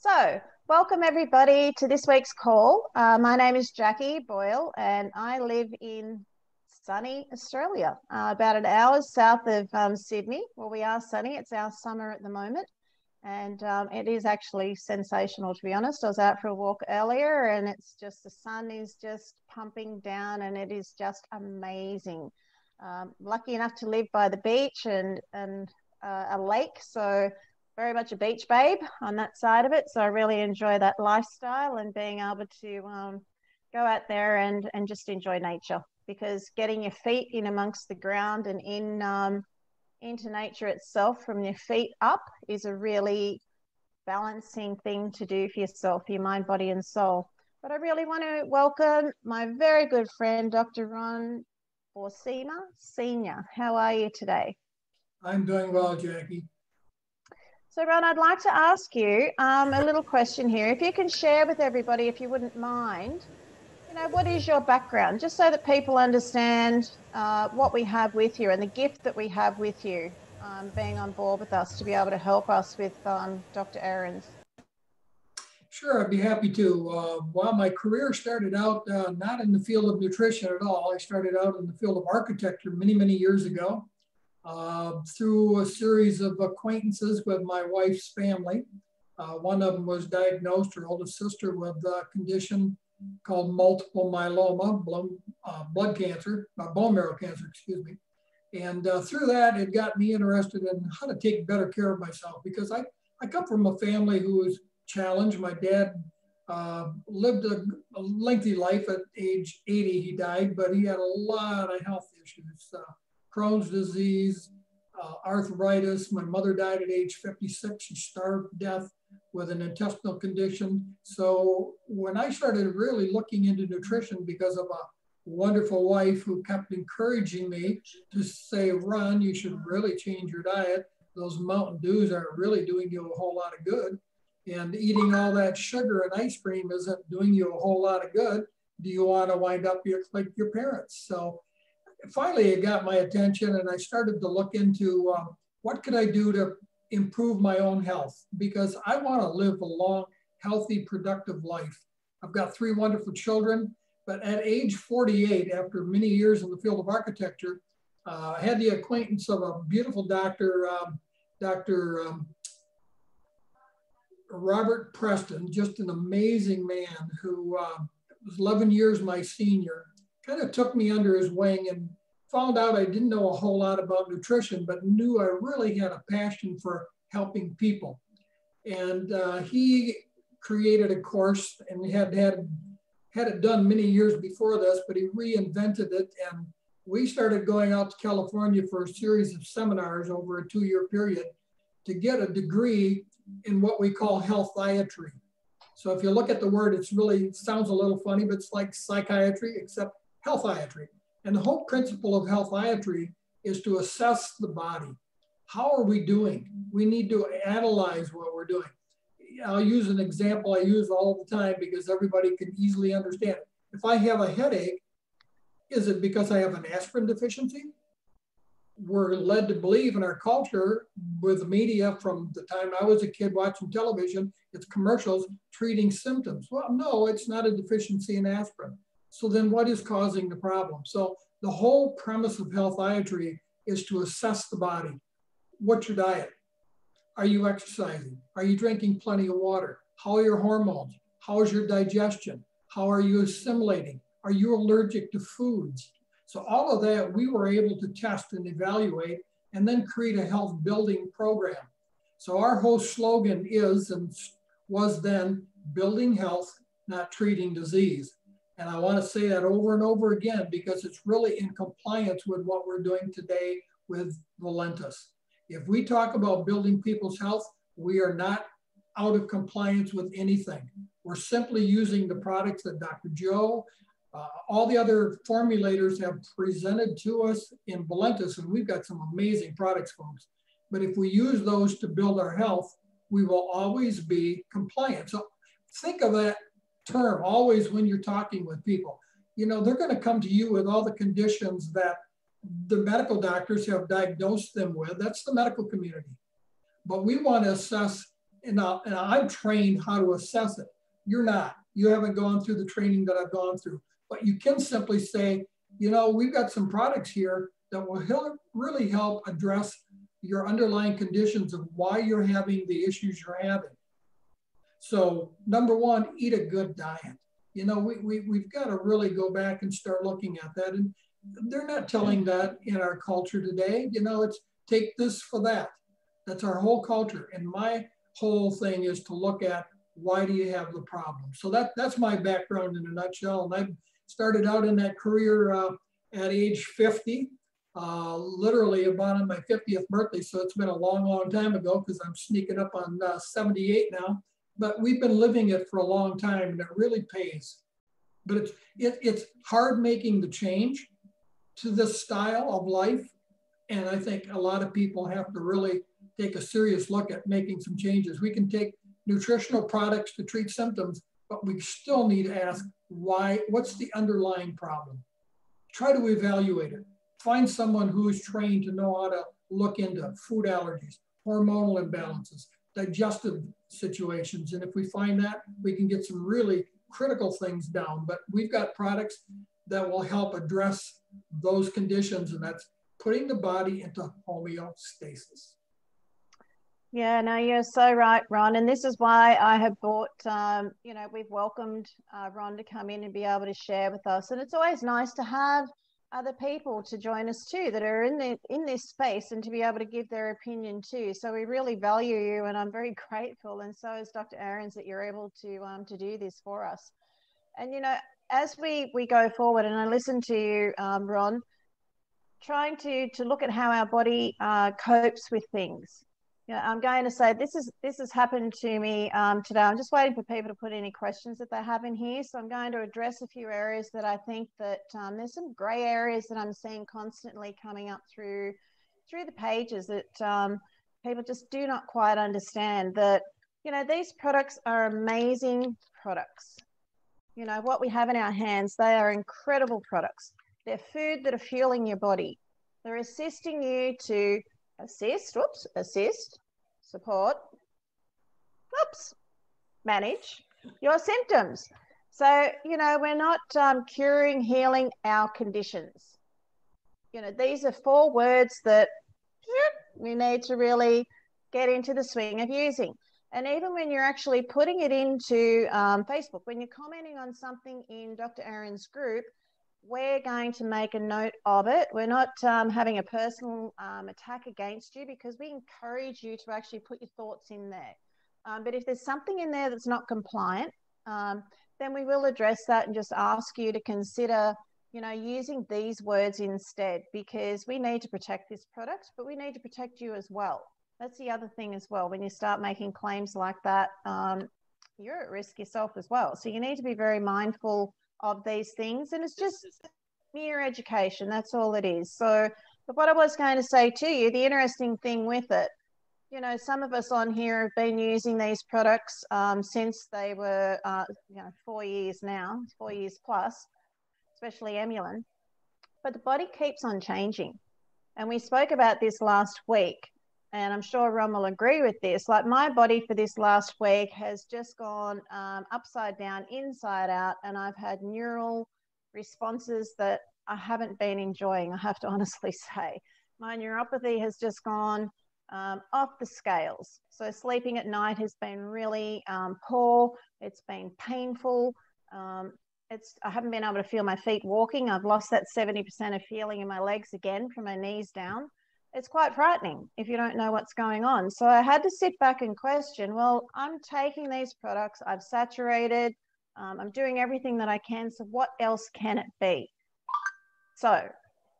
So, welcome everybody to this week's call. My name is Jackie Boyle and I live in sunny Australia, about an hour south of Sydney. Well, we are sunny. It's our summer at the moment and it is actually sensational, to be honest. I was out for a walk earlier and it's just the sun is just pumping down and it is just amazing. Lucky enough to live by the beach and a lake, so very much a beach babe on that side of it. So I really enjoy that lifestyle and being able to go out there and just enjoy nature, because getting your feet in amongst the ground and into nature itself from your feet up is a really balancing thing to do for yourself, your mind, body, and soul. But I really want to welcome my very good friend, Dr. Ron Borsima Senior. How are you today? I'm doing well, Jackie. So, Ron, I'd like to ask you a little question here. If you can share with everybody, if you wouldn't mind, what is your background, just so that people understand what we have with you and the gift that we have with you, being on board with us to be able to help us with Dr. Ahrens. Sure, I'd be happy to. Well, my career started out not in the field of nutrition at all. I started out in the field of architecture many, many years ago. Through a series of acquaintances with my wife's family. One of them was diagnosed, her oldest sister, with a condition called multiple myeloma, blood cancer, bone marrow cancer, excuse me. And through that, it got me interested in how to take better care of myself, because I come from a family who was challenged. My dad lived a lengthy life. At age 80, he died, but he had a lot of health issues. Crohn's disease, arthritis. My mother died at age 56. She starved to death with an intestinal condition. So when I started really looking into nutrition, because of a wonderful wife who kept encouraging me to say, Ron, you should really change your diet. Those Mountain Dews aren't really doing you a whole lot of good. And eating all that sugar and ice cream isn't doing you a whole lot of good. Do you want to wind up like your parents? So finally, it got my attention and I started to look into what could I do to improve my own health, because I want to live a long, healthy, productive life. I've got 3 wonderful children, but at age 48, after many years in the field of architecture, I had the acquaintance of a beautiful doctor, Dr. Robert Preston, just an amazing man who was 11 years my senior. Kind of took me under his wing and found out I didn't know a whole lot about nutrition, but knew I really had a passion for helping people. And he created a course, and we had it done many years before this, but he reinvented it. And we started going out to California for a series of seminars over a 2-year period to get a degree in what we call healthiatry. So if you look at the word, it sounds a little funny, but it's like psychiatry, except healthiatry. And the whole principle of healthiatry is to assess the body. How are we doing? We need to analyze what we're doing. I'll use an example I use all the time because everybody can easily understand it. If I have a headache, is it because I have an aspirin deficiency? We're led to believe in our culture with the media from the time I was a kid watching television, it's commercials treating symptoms. Well, no, it's not a deficiency in aspirin. So then what is causing the problem? So the whole premise of healthiatry is to assess the body. What's your diet? Are you exercising? Are you drinking plenty of water? How are your hormones? How is your digestion? How are you assimilating? Are you allergic to foods? So all of that we were able to test and evaluate and then create a health building program. So our whole slogan is and was then building health, not treating disease. And I want to say that over and over again because it's really in compliance with what we're doing today with Valentis. If we talk about building people's health, we are not out of compliance with anything. We're simply using the products that Dr. Joe, all the other formulators have presented to us in Valentis, and we've got some amazing products, folks. But if we use those to build our health, we will always be compliant. So think of that term always when you're talking with people. You know, they're going to come to you with all the conditions that the medical doctors have diagnosed them with. That's the medical community. But we want to assess and I'm trained how to assess it. You're not. You haven't gone through the training that I've gone through. But you can simply say, you know, we've got some products here that will really help address your underlying conditions of why you're having the issues you're having. So number one, eat a good diet. You know, we've got to really go back and start looking at that. And they're not telling that in our culture today. You know, it's take this for that. That's our whole culture. And my whole thing is to look at why do you have the problem? So that's my background in a nutshell. And I started out in that career at age 50, literally about on my 50th birthday. So it's been a long, long time ago because I'm sneaking up on 78 now. But we've been living it for a long time, and it really pays. But it's hard making the change to this style of life. And I think a lot of people have to really take a serious look at making some changes. We can take nutritional products to treat symptoms, but we still need to ask why, what's the underlying problem? Try to evaluate it. Find someone who is trained to know how to look into food allergies, hormonal imbalances, digestive situations. And if we find that, we can get some really critical things down. But we've got products that will help address those conditions, and that's putting the body into homeostasis. Yeah, no, you're so right, Ron. And this is why I have brought, you know, we've welcomed Ron to come in and be able to share with us. And it's always nice to have other people to join us too that are in this space and to be able to give their opinion too. So we really value you, and I'm very grateful. And so is Dr. Ahrens that you're able to do this for us. And, you know, as we go forward, and I listen to you, Ron, trying to look at how our body copes with things. You know, I'm going to say this has happened to me today. I'm just waiting for people to put any questions that they have in here. So I'm going to address a few areas that I think that there's some gray areas that I'm seeing constantly coming up through the pages that people just do not quite understand. That, you know, these products are amazing products. You know, what we have in our hands, they are incredible products. They're food that are fueling your body. They're assisting you to assist, support, manage your symptoms. So, you know, we're not curing, healing our conditions. You know, these are 4 words that we need to really get into the swing of using. And even when you're actually putting it into Facebook, when you're commenting on something in Dr. Ahrens' group, we're going to make a note of it. We're not having a personal attack against you, because we encourage you to actually put your thoughts in there. But if there's something in there that's not compliant, then we will address that and just ask you to consider, you know, using these words instead, because we need to protect this product, but we need to protect you as well. That's the other thing as well. When you start making claims like that, you're at risk yourself as well. So you need to be very mindful of these things, and it's just mere education. That's all it is. So, but what I was going to say to you, the interesting thing with it, you know, some of us on here have been using these products since they were, 4 years now, 4 years plus, especially Emulin. But the body keeps on changing. And we spoke about this last week, and I'm sure Ron will agree with this. Like, my body for this last week has just gone upside down, inside out, and I've had neural responses that I haven't been enjoying, I have to honestly say. My neuropathy has just gone off the scales. So sleeping at night has been really poor. It's been painful. I haven't been able to feel my feet walking. I've lost that 70% of feeling in my legs again from my knees down. It's quite frightening if you don't know what's going on. So I had to sit back and question, well, I'm taking these products, I've saturated, I'm doing everything that I can, so what else can it be? So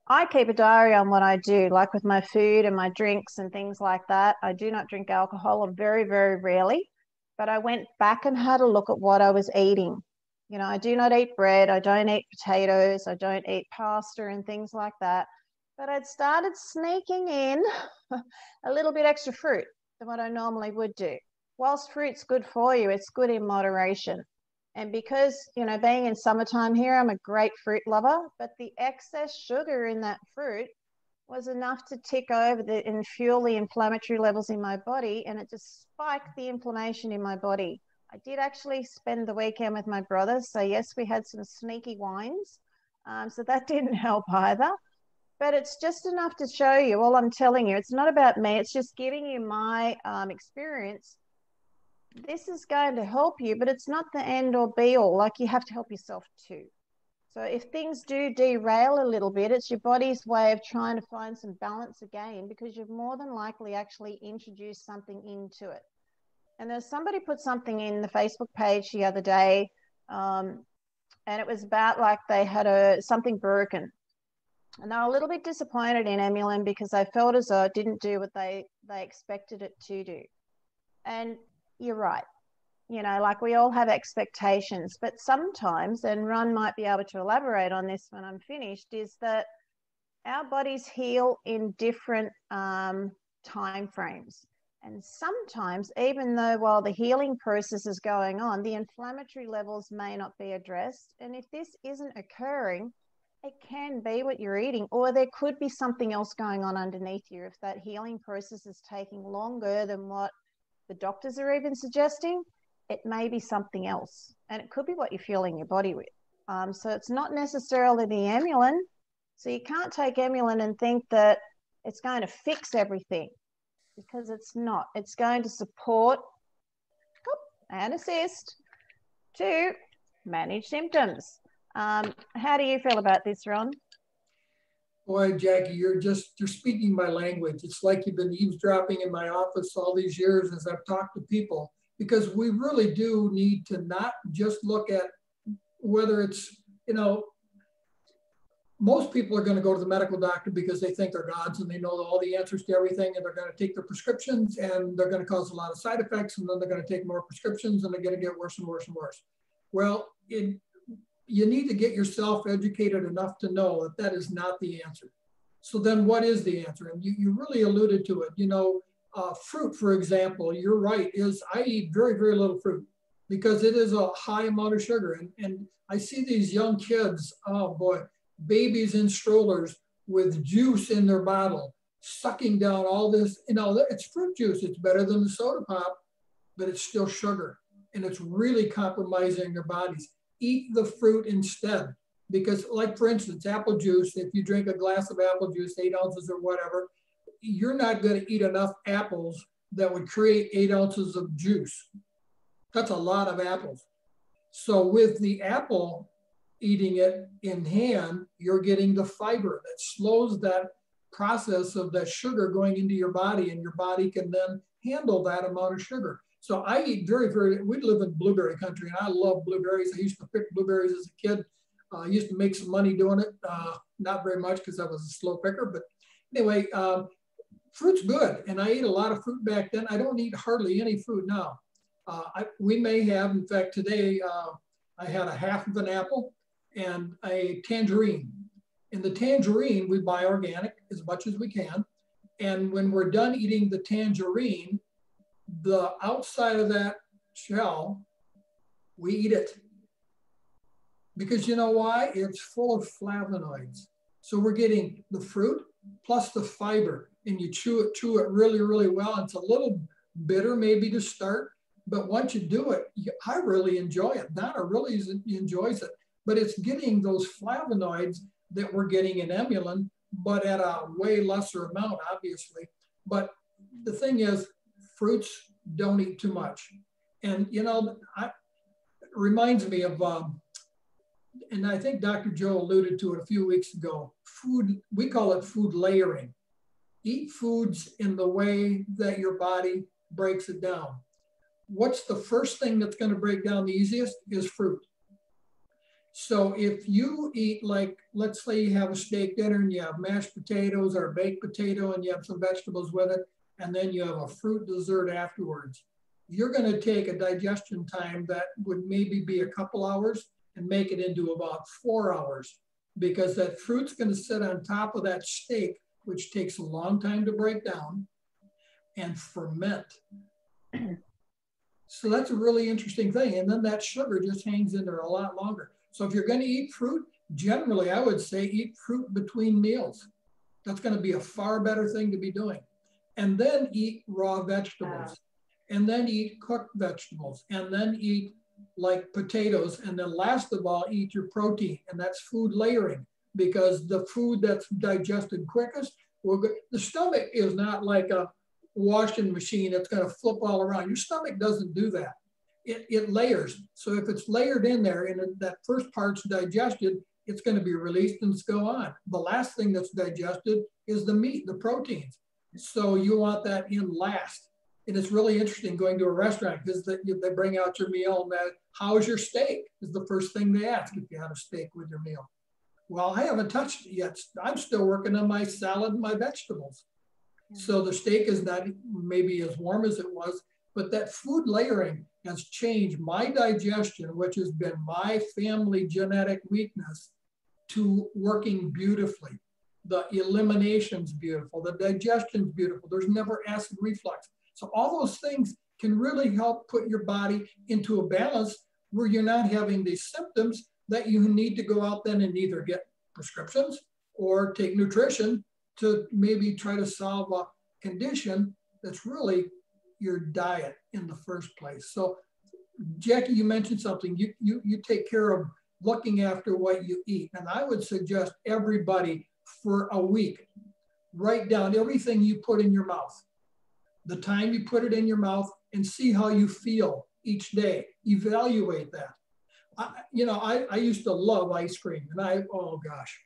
I keep a diary on what I do, like with my food and my drinks and things like that. I do not drink alcohol, or very, very rarely, but I went back and had a look at what I was eating. You know, I do not eat bread, I don't eat potatoes, I don't eat pasta and things like that. But I'd started sneaking in a little bit extra fruit than what I normally would do. Whilst fruit's good for you, it's good in moderation. And because, you know, being in summertime here, I'm a great fruit lover, but the excess sugar in that fruit was enough to tick over and fuel the inflammatory levels in my body, and it just spiked the inflammation in my body. I did actually spend the weekend with my brother, so yes, we had some sneaky wines, so that didn't help either. But it's just enough to show you, all I'm telling you, it's not about me, it's just giving you my experience. This is going to help you, but it's not the end or be all. Like, you have to help yourself too. So if things do derail a little bit, it's your body's way of trying to find some balance again, because you've more than likely actually introduced something into it. And there's somebody put something in the Facebook page the other day, and it was about like they had something broken. And they were a little bit disappointed in Emulin because they felt as though it didn't do what they expected it to do. And you're right. You know, like, we all have expectations, but sometimes, and Ron might be able to elaborate on this when I'm finished, is that our bodies heal in different time frames. And sometimes, even though while the healing process is going on, the inflammatory levels may not be addressed. And if this isn't occurring, it can be what you're eating, or there could be something else going on underneath you. If that healing process is taking longer than what the doctors are even suggesting, it may be something else, and it could be what you're fueling your body with. So it's not necessarily the Emulin. So you can't take Emulin and think that it's going to fix everything, because it's not. It's going to support and assist to manage symptoms. How do you feel about this, Ron? Boy, Jackie, you're speaking my language. It's like you've been eavesdropping in my office all these years as I've talked to people, because we really do need to not just look at whether it's, you know, most people are going to go to the medical doctor because they think they're gods and they know all the answers to everything, and they're going to take their prescriptions and they're going to cause a lot of side effects, and then they're going to take more prescriptions and they're going to get worse and worse and worse. Well, you need to get yourself educated enough to know that that is not the answer. So then what is the answer? And you really alluded to it. You know, fruit, for example, you're right, I eat very, very little fruit because it is a high amount of sugar. And I see these young kids, oh boy, babies in strollers with juice in their bottle, sucking down all this, you know, it's fruit juice. It's better than the soda pop, but it's still sugar. And it's really compromising their bodies. Eat the fruit instead. Because, like, for instance, apple juice, if you drink a glass of apple juice, 8 ounces or whatever, you're not going to eat enough apples that would create 8 ounces of juice. That's a lot of apples. So with the apple, eating it in hand, you're getting the fiber that slows that process of that sugar going into your body, and your body can then handle that amount of sugar. So I eat very, very, we live in blueberry country, and I love blueberries. I used to pick blueberries as a kid. I used to make some money doing it. Not very much because I was a slow picker, but anyway, fruit's good. And I ate a lot of fruit back then. I don't eat hardly any fruit now. We may have, in fact, today, I had a half of an apple and a tangerine. In the tangerine, we buy organic as much as we can. And when we're done eating the tangerine, the outside of that shell, we eat it. Because you know why? It's full of flavonoids. So we're getting the fruit plus the fiber, and you chew it really, really well. It's a little bitter maybe to start, but once you do it, I really enjoy it. Donna really enjoys it, but it's getting those flavonoids that we're getting in Emulin, but at a way lesser amount, obviously. But the thing is, fruits, don't eat too much. And, you know, it reminds me of, and I think Dr. Joe alluded to it a few weeks ago, food, we call it food layering. Eat foods in the way that your body breaks it down. What's the first thing that's going to break down the easiest is fruit. So if you eat, like, let's say you have a steak dinner and you have mashed potatoes or a baked potato and you have some vegetables with it, and then you have a fruit dessert afterwards, you're going to take a digestion time that would maybe be a couple hours and make it into about 4 hours, because that fruit's going to sit on top of that steak, which takes a long time to break down, and ferment. So that's a really interesting thing. And then that sugar just hangs in there a lot longer. So if you're going to eat fruit, generally I would say eat fruit between meals. That's going to be a far better thing to be doing. And then eat raw vegetables, and then eat cooked vegetables, and then eat like potatoes. And then last of all, eat your protein. And that's food layering, because the food that's digested quickest, the stomach is not like a washing machine that's going to flip all around. Your stomach doesn't do that. It layers. So if it's layered in there and that first part's digested, it's going to be released and go on. The last thing that's digested is the meat, the proteins. So you want that in last. And it's really interesting going to a restaurant, because they bring out your meal and that, how's your steak is the first thing they ask if you have a steak with your meal. Well, I haven't touched it yet. I'm still working on my salad and my vegetables. So the steak is not maybe as warm as it was, but that food layering has changed my digestion, which has been my family genetic weakness, to working beautifully. The elimination's beautiful, the digestion's beautiful. There's never acid reflux. So all those things can really help put your body into a balance where you're not having these symptoms that you need to go out then and either get prescriptions or take nutrition to maybe try to solve a condition that's really your diet in the first place. So Jackie, you mentioned something. You take care of looking after what you eat. And I would suggest everybody for a week, write down everything you put in your mouth, the time you put it in your mouth, and see how you feel each day. Evaluate that. I used to love ice cream, and oh gosh,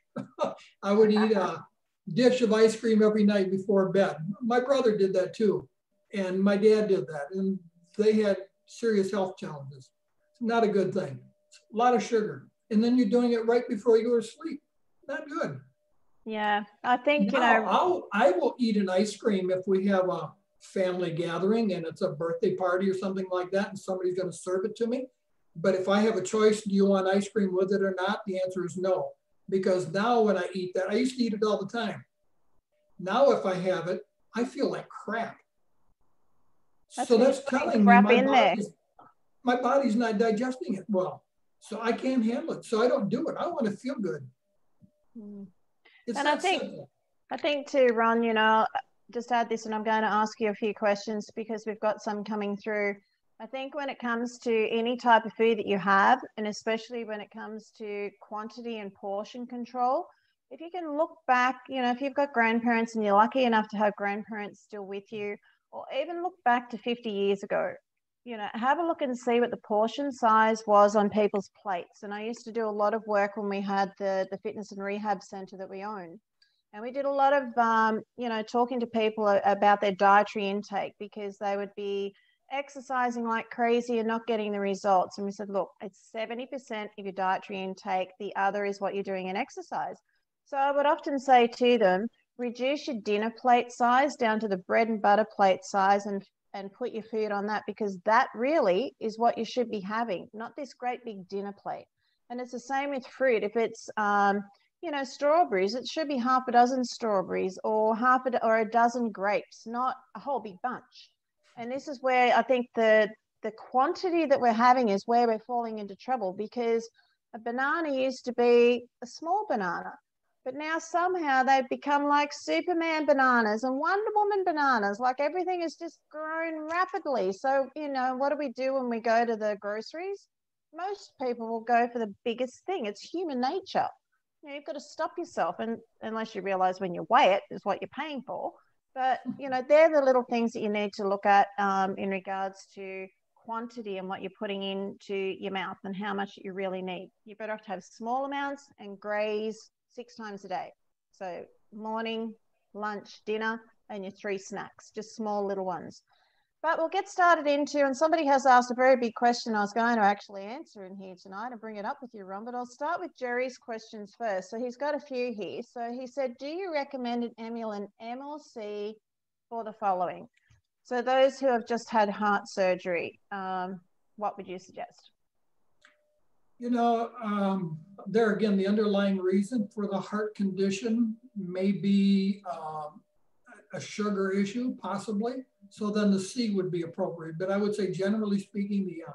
I would eat a dish of ice cream every night before bed. My brother did that too. And my dad did that. And they had serious health challenges. It's not a good thing. It's a lot of sugar. And then you're doing it right before you go to sleep. Not good. Yeah, I think, now, I will eat an ice cream if we have a family gathering and it's a birthday party or something like that, and somebody's going to serve it to me. But if I have a choice, do you want ice cream with it or not? The answer is no. Because now when I eat that, I used to eat it all the time. Now if I have it, I feel like crap. So that's telling me my body's not digesting it well. So I can't handle it. So I don't do it. I want to feel good. It's and that simple. I think too, Ron, just add this, and I'm going to ask you a few questions because we've got some coming through. I think when it comes to any type of food that you have, and especially when it comes to quantity and portion control, if you can look back, if you've got grandparents and you're lucky enough to have grandparents still with you, or even look back to 50 years ago, have a look and see what the portion size was on people's plates. And I used to do a lot of work when we had the fitness and rehab center that we owned. And we did a lot of, talking to people about their dietary intake, because they would be exercising like crazy and not getting the results. And we said, look, it's 70% of your dietary intake. The other is what you're doing in exercise. So I would often say to them, reduce your dinner plate size down to the bread and butter plate size and put your food on that, because that really is what you should be having, not this great big dinner plate. And it's the same with fruit. If it's, strawberries, it should be half a dozen strawberries or a dozen grapes, not a whole big bunch. And this is where I think the quantity that we're having is where we're falling into trouble, because a banana used to be a small banana. But now somehow they've become like Superman bananas and Wonder Woman bananas. Like everything has just grown rapidly. So, what do we do when we go to the groceries? Most people will go for the biggest thing. It's human nature. You've got to stop yourself, and unless you realize when you weigh it is what you're paying for. But, they're the little things that you need to look at in regards to quantity and what you're putting into your mouth and how much you really need. You're better off to have small amounts and graze 6 times a day. So morning, lunch, dinner, and your 3 snacks, just small little ones. But we'll get started into, and somebody has asked a very big question I was going to actually answer in here tonight and bring it up with you, Ron, but I'll start with Jerry's questions first. So he's got a few here. So he said, do you recommend an Emulin MLC for the following? So those who have just had heart surgery, what would you suggest? There again, the underlying reason for the heart condition may be a sugar issue, possibly. So then the C would be appropriate. But I would say, generally speaking, the M.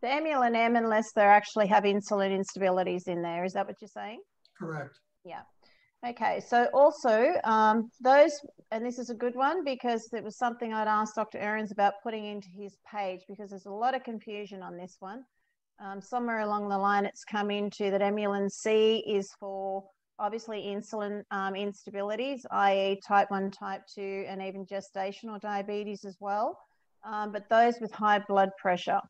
The Emulin M, unless they actually have insulin instabilities in there. Is that what you're saying? Correct. Yeah. Okay, so also those, and this is a good one because it was something I'd asked Dr. Ahrens about putting into his page, because there's a lot of confusion on this one. Somewhere along the line, it's come into that Emulin C is for obviously insulin instabilities, i.e. type 1, type 2, and even gestational diabetes as well, but those with high blood pressure.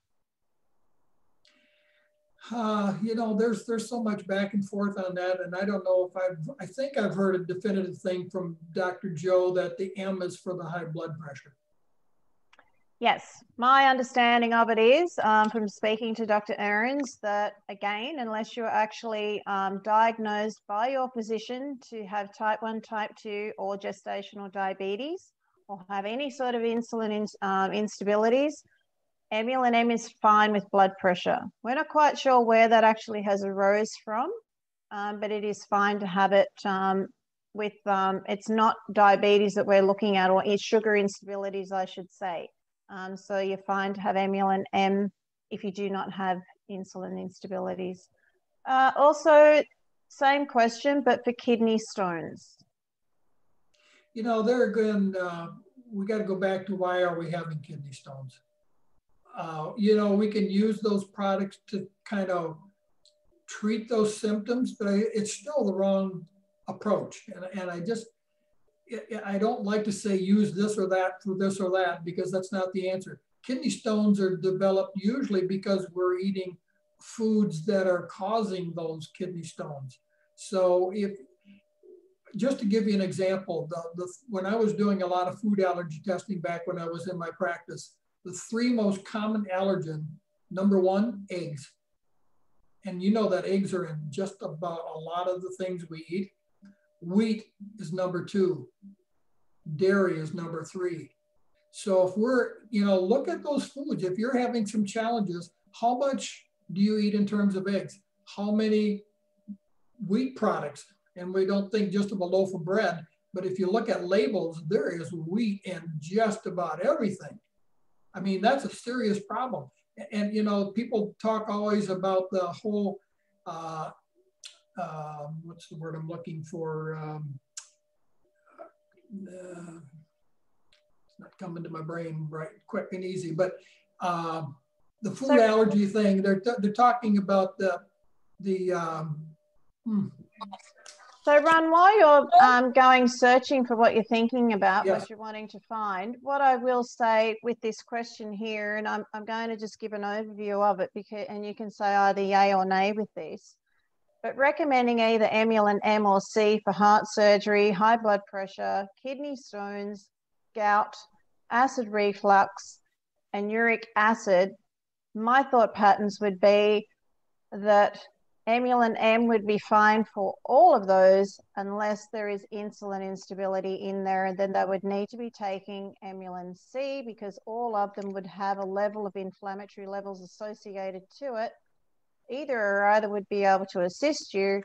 You know, there's so much back and forth on that, and I don't know if I think I've heard a definitive thing from Dr. Joe that the M is for the high blood pressure. Yes, my understanding of it is from speaking to Dr. Ahrens that, again, unless you're actually diagnosed by your physician to have type 1, type 2, or gestational diabetes, or have any sort of insulin instabilities, Emulin M is fine with blood pressure. We're not quite sure where that actually has arose from, but it is fine to have it with, it's not diabetes that we're looking at, or it's sugar instabilities, I should say. So you're fine to have Emulin M if you do not have insulin instabilities. Also, same question, but for kidney stones. You know, there again, we got to go back to why are we having kidney stones? You know, we can use those products to kind of treat those symptoms, but it's still the wrong approach. And I don't like to say use this or that for this or that, because that's not the answer. Kidney stones are developed usually because we're eating foods that are causing those kidney stones. So just to give you an example, when I was doing a lot of food allergy testing back when I was in my practice, the 3 most common allergen, number 1, eggs. And you know that eggs are in just about a lot of the things we eat. Wheat is number 2. Dairy is number 3. So if we're, you know, look at those foods. If you're having some challenges, how much do you eat in terms of eggs? How many wheat products? And we don't think just of a loaf of bread, but if you look at labels, there is wheat in just about everything. I mean, that's a serious problem. And, you know, people talk always about the whole, what's the word I'm looking for? It's not coming to my brain right quick and easy, but the food allergy thing, they're talking about So Ron, while you're going searching for what you're thinking about, yes. what you're wanting to find, what I will say with this question here, and I'm going to just give an overview of it, because, and you can say either yay or nay with this, but recommending either Emulin M or C for heart surgery, high blood pressure, kidney stones, gout, acid reflux, and uric acid, my thought patterns would be that Emulin M would be fine for all of those unless there is insulin instability in there, and then they would need to be taking Emulin C, because all of them would have a level of inflammatory levels associated to it. Either or either would be able to assist you,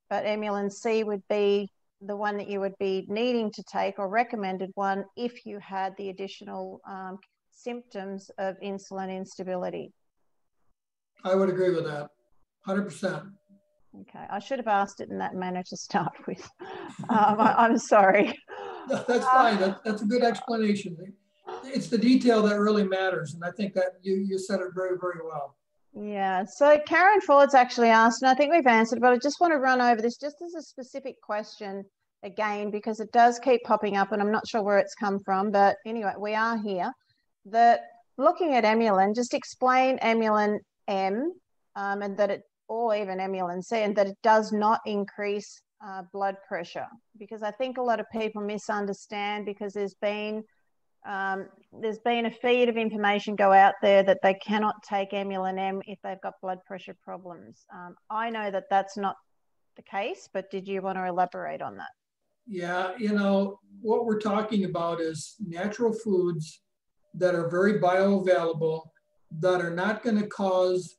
but Emulin C would be the one that you would be needing to take, or recommended one, if you had the additional symptoms of insulin instability. I would agree with that, 100%. Okay, I should have asked it in that manner to start with. I'm sorry. No, that's fine. That's a good explanation. It's the detail that really matters, and I think that you said it very, very well. Yeah, so Karen Ford's actually asked, and I think we've answered, but I just want to run over this just as a specific question again, because it does keep popping up and I'm not sure where it's come from, but anyway, we are here. That looking at Emulin, just explain Emulin M, and that it, or even Emulin C, and that it does not increase blood pressure, because I think a lot of people misunderstand, because there's been a feed of information go out there that they cannot take Emulin M if they've got blood pressure problems. I know that that's not the case, but did you want to elaborate on that? Yeah, you know, what we're talking about is natural foods that are very bioavailable, that are not going to cause,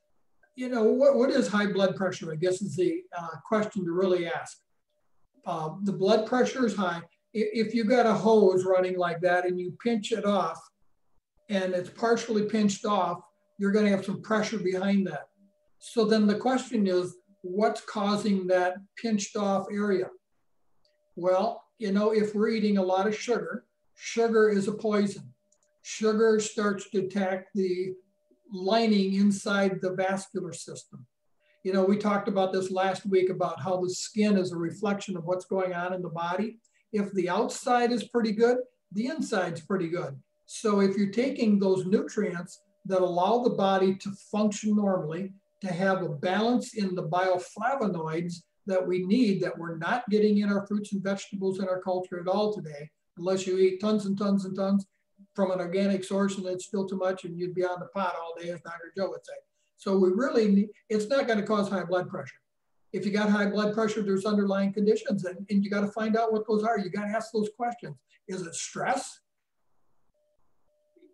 you know, what is high blood pressure, I guess is the question to really ask. The blood pressure is high. If you got a hose running like that and you pinch it off and it's partially pinched off, you're going to have some pressure behind that. So then the question is, what's causing that pinched off area? Well, you know, if we're eating a lot of sugar, sugar is a poison. Sugar starts to attack the lining inside the vascular system. You know, we talked about this last week about how the skin is a reflection of what's going on in the body. If the outside is pretty good, the inside's pretty good. So if you're taking those nutrients that allow the body to function normally, to have a balance in the bioflavonoids that we need, that we're not getting in our fruits and vegetables in our culture at all today, unless you eat tons and tons and tons from an organic source, and it's still too much and you'd be on the pot all day, as Dr. Joe would say. So we really need, it's not going to cause high blood pressure. If you got high blood pressure, there's underlying conditions, and you got to find out what those are. You got to ask those questions. Is it stress?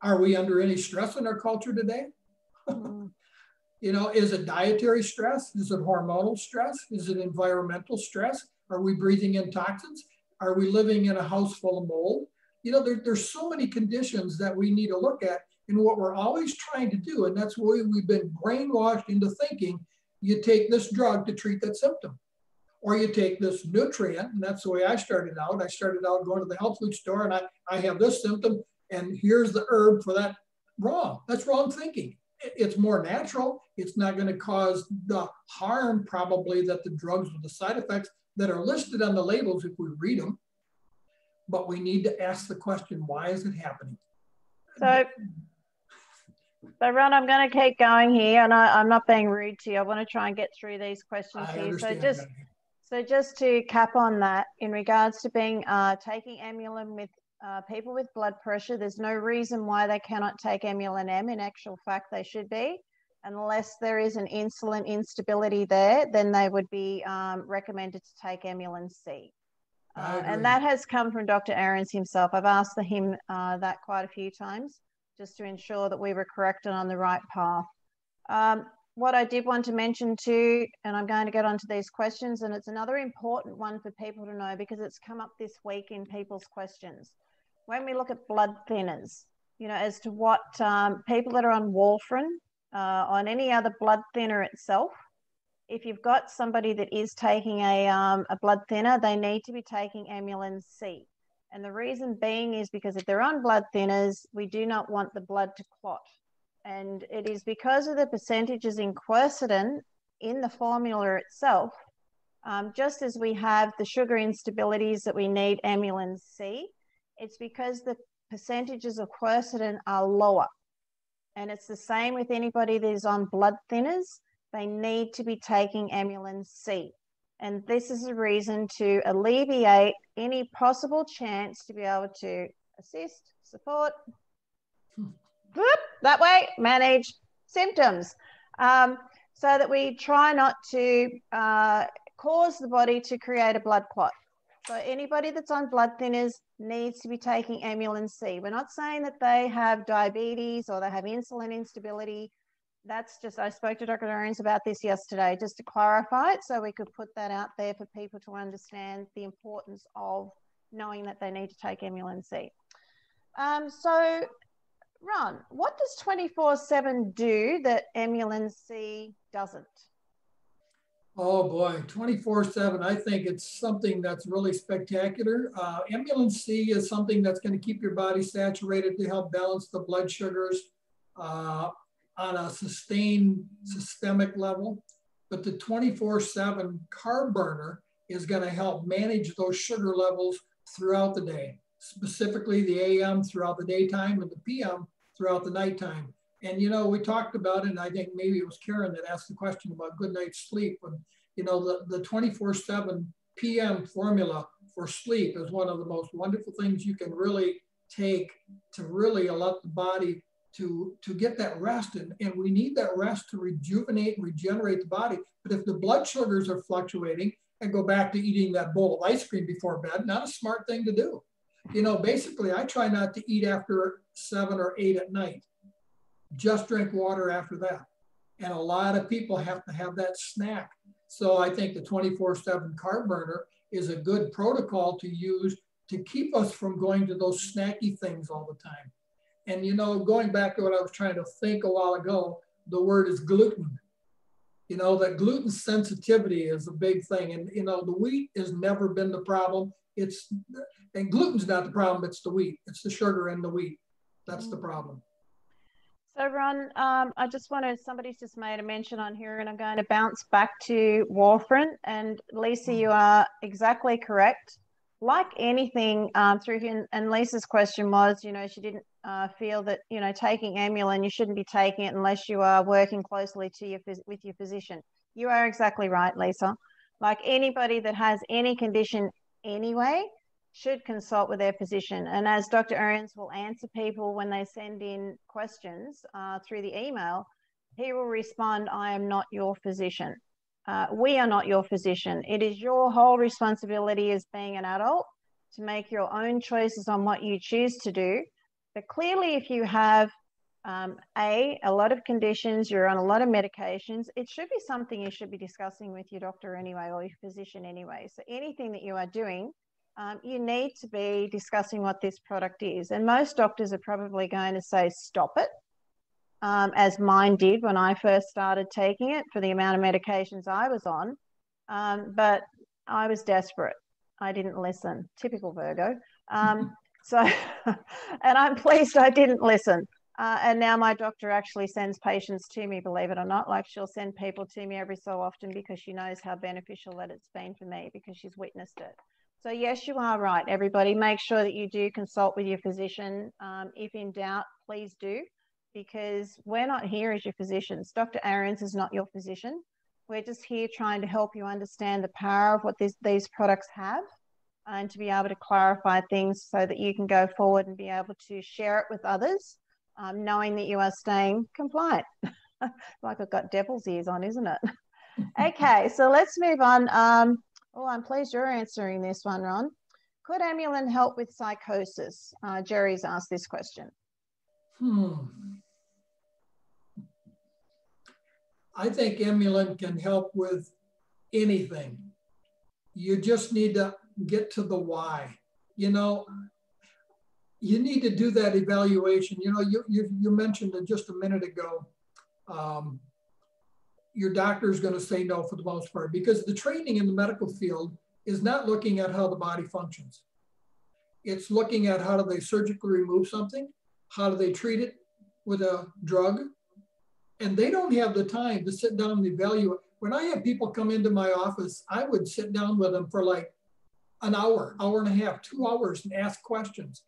Are we under any stress in our culture today? You know, is it dietary stress? Is it hormonal stress? Is it environmental stress? Are we breathing in toxins? Are we living in a house full of mold? You know, there's so many conditions that we need to look at. And what we're always trying to do, and that's why we've been brainwashed into thinking, you take this drug to treat that symptom, or you take this nutrient, and that's the way I started out. I started out going to the health food store, and I have this symptom, and here's the herb for that. Wrong. That's wrong thinking. It's more natural. It's not going to cause the harm, probably, that the drugs with the side effects that are listed on the labels if we read them. But we need to ask the question, why is it happening? So Ron, I'm going to keep going here, and I'm not being rude to you. I want to try and get through these questions here. So just to cap on that, in regards to being taking Emulin with people with blood pressure, there's no reason why they cannot take Emulin M. In actual fact, they should be. Unless there is an insulin instability there, then they would be recommended to take Emulin C. And that has come from Dr. Ahrens himself. I've asked him that quite a few times, just to ensure that we were correct and on the right path. What I did want to mention too, and I'm going to get onto these questions, and it's another important one for people to know because it's come up this week in people's questions. When we look at blood thinners, you know, as to what people that are on warfarin, on any other blood thinner itself, if you've got somebody that is taking a blood thinner, they need to be taking Emulin C. And the reason being is because if they're on blood thinners, we do not want the blood to clot. And it is because of the percentages in quercetin in the formula itself, just as we have the sugar instabilities that we need Emulin C, it's because the percentages of quercetin are lower. And it's the same with anybody that is on blood thinners. They need to be taking Emulin C. And this is a reason to alleviate any possible chance to be able to assist, support, that way, manage symptoms. So that we try not to cause the body to create a blood clot. So anybody that's on blood thinners needs to be taking Emulin C. We're not saying that they have diabetes or they have insulin instability. That's just, I spoke to Dr. Ahrens about this yesterday, just to clarify it so we could put that out there for people to understand the importance of knowing that they need to take Emulin C. So, Ron, what does 24/7 do that Emulin C doesn't? Oh boy, 24/7, I think it's something that's really spectacular. Emulin C is something that's going to keep your body saturated to help balance the blood sugars on a sustained systemic level. But the 24/7 carb burner is going to help manage those sugar levels throughout the day, specifically the AM throughout the daytime and the PM throughout the nighttime. And, you know, we talked about it, and I think maybe it was Karen that asked the question about good night's sleep. And, you know, the 24/7 PM formula for sleep is one of the most wonderful things you can really take to really allow the body to get that rest. And we need that rest to rejuvenate and regenerate the body. But if the blood sugars are fluctuating, and go back to eating that bowl of ice cream before bed, not a smart thing to do. You know, basically, I try not to eat after 7 or 8 at night. Just drink water after that. And a lot of people have to have that snack. So I think the 24/7 carb burner is a good protocol to use to keep us from going to those snacky things all the time. And, you know, going back to what I was trying to think a while ago, the word is gluten. You know, that gluten sensitivity is a big thing. And, you know, the wheat has never been the problem. And gluten's not the problem, it's the wheat. It's the sugar in the wheat. That's the problem. So Ron, I just wanted, somebody's just made a mention on here, and I'm going to bounce back to warfarin. And Lisa, you are exactly correct. Like anything and Lisa's question was, she didn't feel that, taking Emulin, you shouldn't be taking it unless you are working closely with your physician. You are exactly right, Lisa. Like anybody that has any condition anyway, should consult with their physician. And as Dr. Ahrens will answer people when they send in questions through the email, he will respond, I am not your physician. We are not your physician. It is your whole responsibility as being an adult to make your own choices on what you choose to do. But clearly, if you have a lot of conditions, you're on a lot of medications, it should be something you should be discussing with your doctor anyway, or your physician anyway. So anything that you are doing, you need to be discussing what this product is. And most doctors are probably going to say, stop it, as mine did when I first started taking it for the amount of medications I was on. But I was desperate. I didn't listen. Typical Virgo. And I'm pleased I didn't listen. And now my doctor actually sends patients to me, believe it or not. Like, she'll send people to me every so often because she knows how beneficial that it's been for me, because she's witnessed it. So yes, you are right, everybody. Make sure that you do consult with your physician. If in doubt, please do, because we're not here as your physicians. Dr. Ahrens is not your physician. We're just here trying to help you understand the power of what these products have, and to be able to clarify things so that you can go forward and be able to share it with others, knowing that you are staying compliant. Like I've got devil's ears on, isn't it? Okay, so let's move on. I'm pleased you're answering this one, Ron. Could Emulin help with psychosis? Jerry's asked this question. I think Emulin can help with anything. You just need to get to the why. You need to do that evaluation. You mentioned it just a minute ago. Your doctor is going to say no for the most part, because the training in the medical field is not looking at how the body functions. It's looking at how do they surgically remove something, how do they treat it with a drug, and they don't have the time to sit down and evaluate. When I have people come into my office, I would sit down with them for like an hour, hour and a half, 2 hours, and ask questions.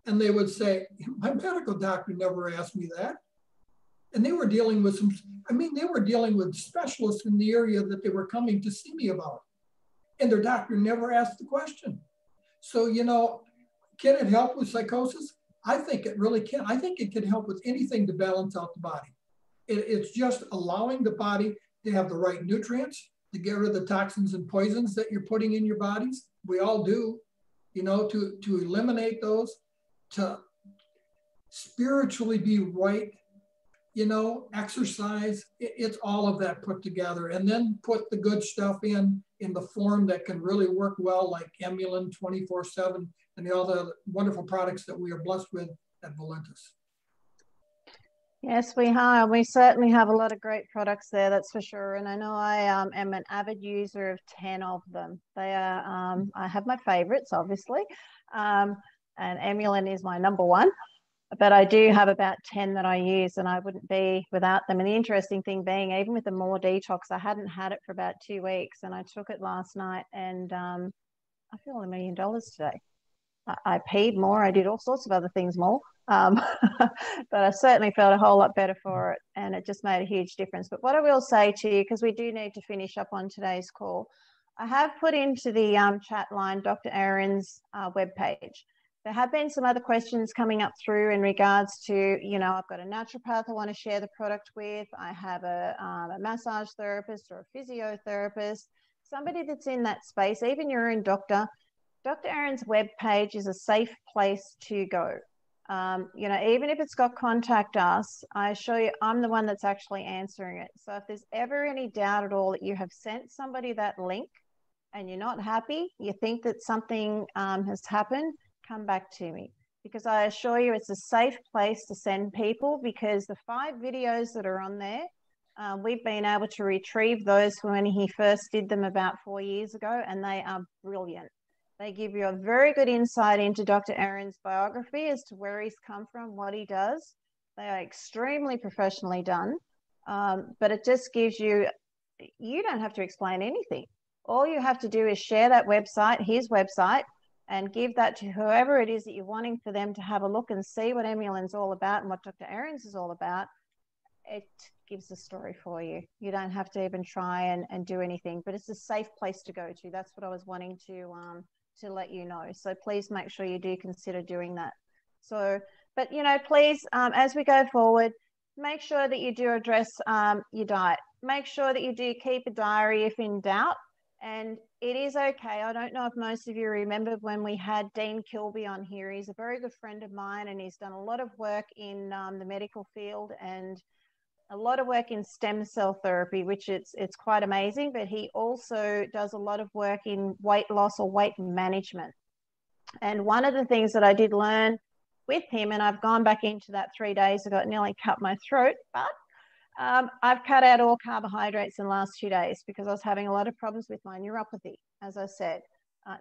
And they would say, my medical doctor never asked me that. And they were dealing with they were dealing with specialists in the area that they were coming to see me about. And their doctor never asked the question. So, can it help with psychosis? I think it really can. I think it can help with anything to balance out the body. It's just allowing the body to have the right nutrients, to get rid of the toxins and poisons that you're putting in your bodies. We all do, to eliminate those, to spiritually be right, exercise. It's all of that put together, and then put the good stuff in the form that can really work well, like Emulin 24/7 and all the wonderful products that we are blessed with at Valentis. Yes, we have. We certainly have a lot of great products there, that's for sure. And I know I am an avid user of 10 of them. They are, I have my favorites, obviously, and Emulin is my number one. But I do have about 10 that I use, and I wouldn't be without them. And the interesting thing being, even with the More Detox, I hadn't had it for about 2 weeks, and I took it last night, and I feel $1 million today. I peed more. I did all sorts of other things more. But I certainly felt a whole lot better for it, and it just made a huge difference. But what I will say to you, because we do need to finish up on today's call, I have put into the chat line Dr. Ahrens' webpage. There have been some other questions coming up through in regards to, I've got a naturopath I want to share the product with. I have a massage therapist or a physiotherapist, somebody that's in that space, even your own doctor. Dr. Ahrens' webpage is a safe place to go. Even if it's got contact us, I assure you, I'm the one that's actually answering it. So if there's ever any doubt at all that you have sent somebody that link and you're not happy, you think that something has happened, come back to me, because I assure you it's a safe place to send people, because the 5 videos that are on there, we've been able to retrieve those from when he first did them about 4 years ago, and they are brilliant. They give you a very good insight into Dr. Ahrens' biography as to where he's come from, what he does. They are extremely professionally done, but it just gives you, you don't have to explain anything. All you have to do is share that website, his website, and give that to whoever it is that you're wanting for them to have a look and see what Emulin's all about and what Dr. Ahrens is all about. It gives the story for you. You don't have to even try and do anything, but it's a safe place to go to. That's what I was wanting to let you know. So please make sure you do consider doing that. So, but you know, please, as we go forward, make sure that you do address your diet. Make sure that you do keep a diary if in doubt. And it is okay. I don't know if most of you remember when we had Dean Kilby on here. He's a very good friend of mine, and he's done a lot of work in the medical field and a lot of work in stem cell therapy, which it's quite amazing, but he also does a lot of work in weight loss or weight management. And one of the things that I did learn with him, and I've gone back into that 3 days ago, it nearly cut my throat, but I've cut out all carbohydrates in the last 2 days because I was having a lot of problems with my neuropathy, as I said.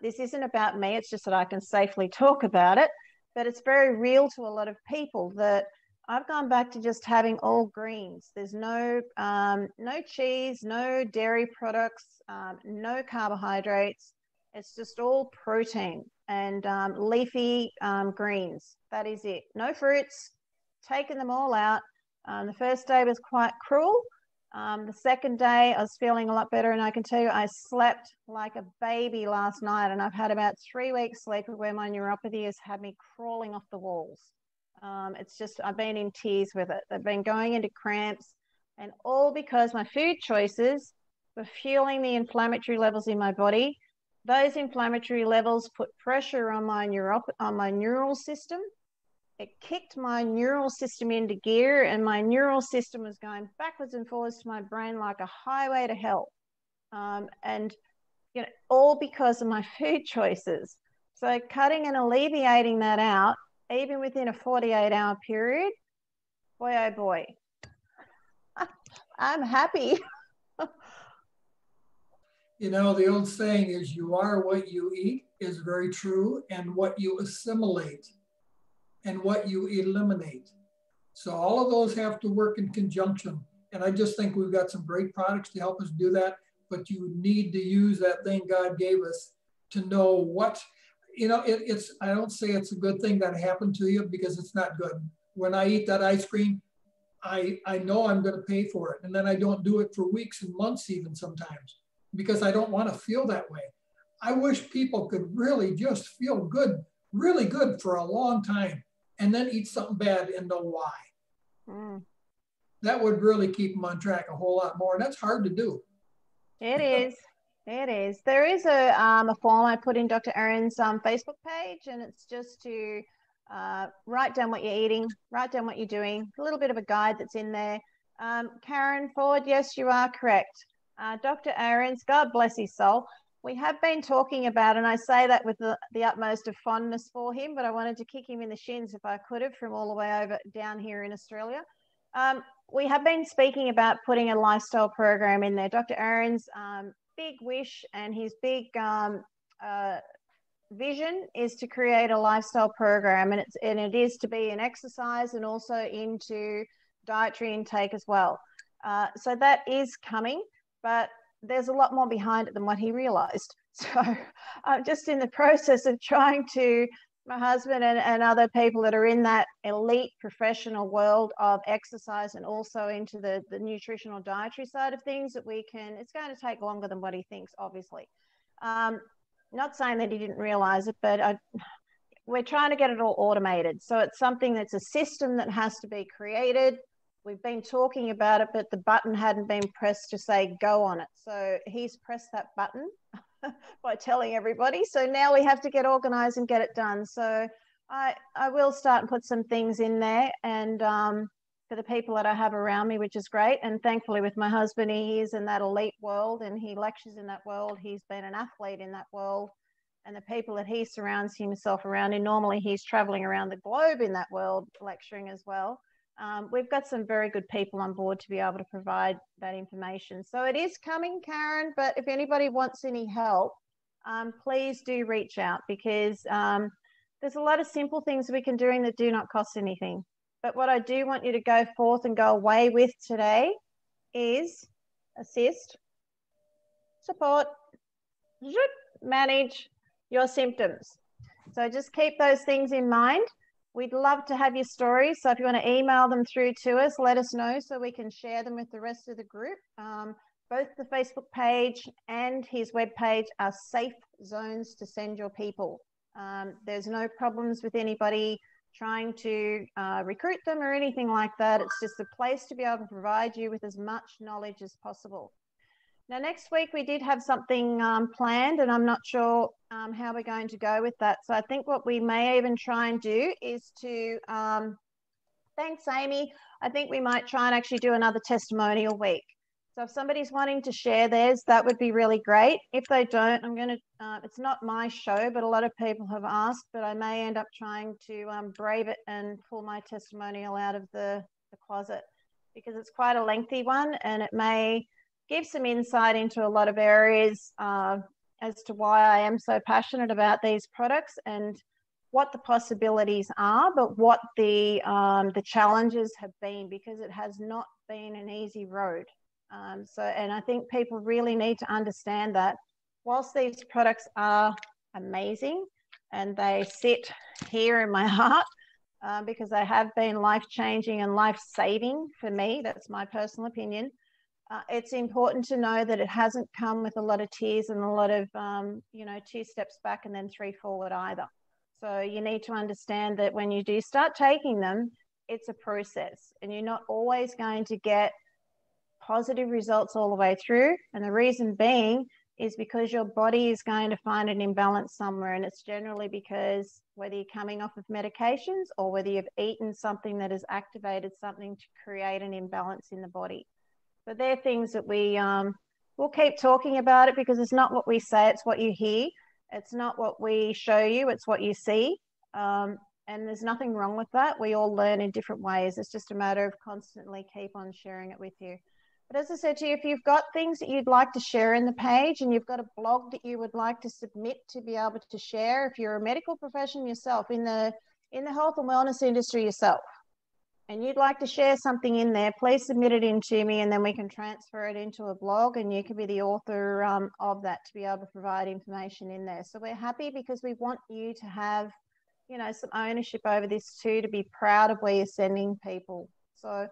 This isn't about me, it's just that I can safely talk about it, but it's very real to a lot of people that I've gone back to just having all greens. There's no cheese, no dairy products, no carbohydrates. It's just all protein and leafy greens. That is it. No fruits, taking them all out. The first day was quite cruel. The second day I was feeling a lot better, and I can tell you I slept like a baby last night, and I've had about 3 weeks sleep where my neuropathy has had me crawling off the walls. It's just, I've been in tears with it. I've been going into cramps, and all because my food choices were fueling the inflammatory levels in my body. Those inflammatory levels put pressure on my neural system. It kicked my neural system into gear, and my neural system was going backwards and forwards to my brain like a highway to hell. And you know, all because of my food choices. So cutting and alleviating that out, even within a 48-hour period, boy, oh boy, I'm happy. You know, the old saying is you are what you eat is very true, and what you assimilate and what you eliminate. So all of those have to work in conjunction. And I just think we've got some great products to help us do that, but you need to use that thing God gave us to know what, you know, it's, I don't say it's a good thing that happened to you because it's not good. When I eat that ice cream, I know I'm going to pay for it. And then I don't do it for weeks and months even sometimes because I don't want to feel that way. I wish people could really just feel good, really good for a long time and then eat something bad and know why. That would really keep them on track a whole lot more. And that's hard to do. It is. It is. There is a form I put in Dr. Ahrens' Facebook page, and it's just to write down what you're eating, write down what you're doing, a little bit of a guide that's in there. Karen Ford, yes, you are correct. Dr. Ahrens, God bless his soul. We have been talking about, and I say that with the utmost of fondness for him, but I wanted to kick him in the shins if I could have from all the way over down here in Australia. We have been speaking about putting a lifestyle program in there. Dr. Ahrens' big wish and his big vision is to create a lifestyle program, and it is to be in exercise and also into dietary intake as well. So that is coming, but there's a lot more behind it than what he realized. So I'm just in the process of trying to, my husband and other people that are in that elite professional world of exercise and also into the nutritional dietary side of things, that we can, it's going to take longer than what he thinks, obviously. Not saying that he didn't realize it, but we're trying to get it all automated. So it's something that's a system that has to be created. We've been talking about it, but the button hadn't been pressed to say go on it. So he's pressed that button by telling everybody. So now we have to get organized and get it done. So I will start and put some things in there, and for the people that I have around me, which is great. And thankfully with my husband, he is in that elite world and he lectures in that world. He's been an athlete in that world. And the people that he surrounds himself around, and normally he's traveling around the globe in that world lecturing as well. We've got some very good people on board to be able to provide that information. So it is coming, Karen, but if anybody wants any help, please do reach out, because there's a lot of simple things we can do that do not cost anything. But what I do want you to go forth and go away with today is assist, support, manage your symptoms. So just keep those things in mind. We'd love to have your stories. So if you want to email them through to us, let us know so we can share them with the rest of the group. Both the Facebook page and his webpage are safe zones to send your people. There's no problems with anybody trying to recruit them or anything like that. It's just a place to be able to provide you with as much knowledge as possible. Now, next week we did have something planned, and I'm not sure how we're going to go with that. So I think what we may even try and do is to, thanks, Amy. I think we might try and actually do another testimonial week. So if somebody's wanting to share theirs, that would be really great. If they don't, I'm going to, it's not my show, but a lot of people have asked, but I may end up trying to brave it and pull my testimonial out of the closet, because it's quite a lengthy one, and it may give some insight into a lot of areas as to why I am so passionate about these products and what the possibilities are, but what the challenges have been, because it has not been an easy road. And I think people really need to understand that whilst these products are amazing and they sit here in my heart, because they have been life-changing and life-saving for me, that's my personal opinion, it's important to know that it hasn't come with a lot of tears and a lot of, 2 steps back and then 3 forward either. So you need to understand that when you do start taking them, it's a process, and you're not always going to get positive results all the way through. And the reason being is because your body is going to find an imbalance somewhere. And it's generally because whether you're coming off of medications or whether you've eaten something that has activated something to create an imbalance in the body. So they're things that we'll keep talking about it, because it's not what we say, it's what you hear. It's not what we show you, it's what you see. And there's nothing wrong with that. We all learn in different ways. It's just a matter of constantly keep on sharing it with you. But as I said to you, if you've got things that you'd like to share in the page, and you've got a blog that you would like to submit to be able to share, if you're a medical professional yourself in the health and wellness industry yourself, and you'd like to share something in there, please submit it in to me, and then we can transfer it into a blog, and you can be the author of that to be able to provide information in there. So we're happy, because we want you to have, some ownership over this too, to be proud of where you're sending people. So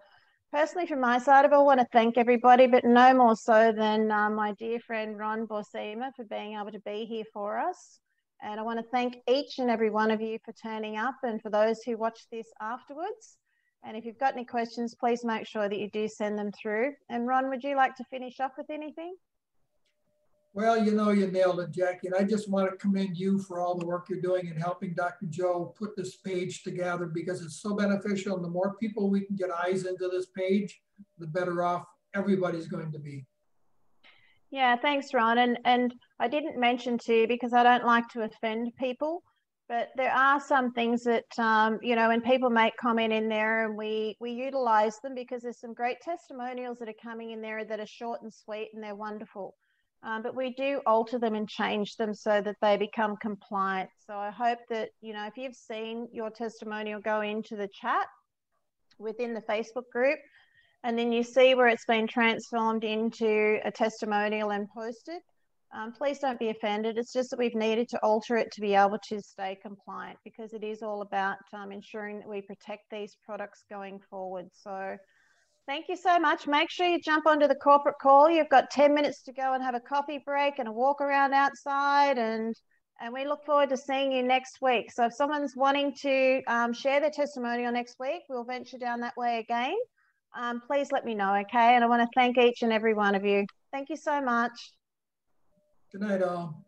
personally, from my side of it, I want to thank everybody, but no more so than my dear friend Ron Borsima for being able to be here for us. And I want to thank each and every one of you for turning up, and for those who watch this afterwards. And if you've got any questions, please make sure that you do send them through. And Ron, would you like to finish up with anything? Well, you nailed it, Jackie. And I just want to commend you for all the work you're doing in helping Dr. Joe put this page together, because it's so beneficial. And the more people we can get eyes into this page, the better off everybody's going to be. Yeah, thanks, Ron. And I didn't mention to you, because I don't like to offend people, but there are some things that, when people make comment in there, and we utilize them, because there's some great testimonials that are coming in there that are short and sweet, and they're wonderful. But we do alter them and change them so that they become compliant. So I hope that, if you've seen your testimonial go into the chat within the Facebook group, and then you see where it's been transformed into a testimonial and posted, please don't be offended. It's just that we've needed to alter it to be able to stay compliant, because it is all about ensuring that we protect these products going forward. So thank you so much. Make sure you jump onto the corporate call. You've got 10 minutes to go and have a coffee break and a walk around outside, and we look forward to seeing you next week. So if someone's wanting to share their testimonial next week, we'll venture down that way again. Please let me know, okay? And I want to thank each and every one of you. Thank you so much. Good night, all.